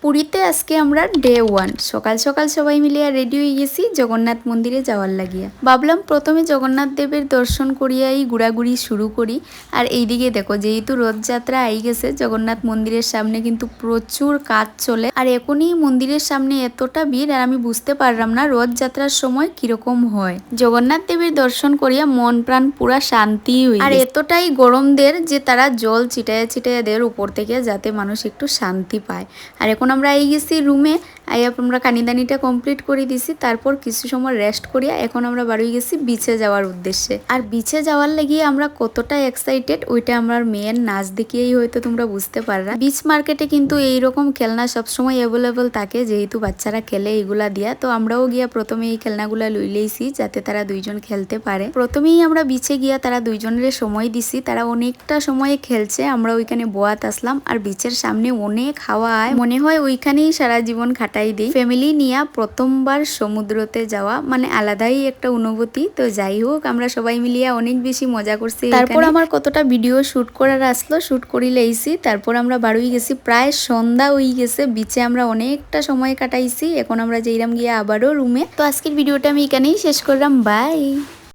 পুরীতে আজকে আমরা ডে 1 সকাল সকাল সবাই মিলে রেডি হয়ে গেছি জগন্নাথ মন্দিরে যাওয়ার লাগিয়া। ভাবলাম প্রথমে জগন্নাথ দেবের দর্শন করিয়াই ঘোরাঘুরি শুরু করি। আর এইদিকে দেখো যেহেতু রথযাত্রা আই গেছে, জগন্নাথ মন্দিরের সামনে কিন্তু প্রচুর কাজ চলে। আর এখনই মন্দিরের সামনে এতটা ভিড়, আর আমি বুঝতে পারলাম না রথযাত্রার সময় কিরকম হয়। জগন্নাথ দেবের দর্শন করিয়া মন প্রাণ পুরা শান্তি হয়ে, আর এতটাই গরম দের যে তারা জল ছিটাইয়া ছিটাইয়া দের উপর থেকে, যাতে মানুষ একটু শান্তি পায়। আর এখন আমরা এই গেছি রুমে, আইয়া আমরা কানিদানিটা কমপ্লিট করে দিছি। তারপর কিছু সময় রেস্ট করিয়া এখন আমরা বাড়ি গেছি বিচে যাওয়ার উদ্দেশ্যে। আর বিচে যাওয়ার লাগিয়ে আমরা কতটা এক্সাইটেড ওইটা আমার মেয়ের নাচ দেখিয়েই হয়তো তোমরা বুঝতে পাররা। বিচ মার্কেটে কিন্তু এইরকম খেলনা সবসময় অ্যাভেলেবল থাকে, যেহেতু বাচ্চারা খেলে এইগুলা দিয়া। তো আমরাও গিয়া প্রথমে এই খেলনাগুলা লইলেইছি যাতে তারা দুইজন খেলতে পারে। প্রথমেই আমরা বিচে গিয়া তারা দুইজনের সময় দিছি, তারা অনেকটা সময়ে খেলছে। আমরা ওইখানে বোয়াত আসলাম, আর বিচের সামনে অনেক হাওয়া আয়, মনে হয় ওইখানেই সারা জীবন কাটাই দিই। ফ্যামিলি নিয়ে প্রথমবার সমুদ্রতে যাওয়া মানে আলাদাই একটা অনুভূতি। তো যাই হোক, আমরা সবাই মিলিয়ে অনেক বেশি মজা করছি। তারপর আমার কতটা ভিডিও শুট করার আসলো, শুট করি লাইছি। তারপর আমরা বাড়ি গেছি, প্রায় সন্ধ্যা হয়ে গেছে। বিচে আমরা অনেকটা সময় কাটাইছি। এখন আমরা যাইরাম গিয়ে আবারও রুমে। তো আজকের ভিডিওটা আমি এখানেই শেষ করলাম, বাই।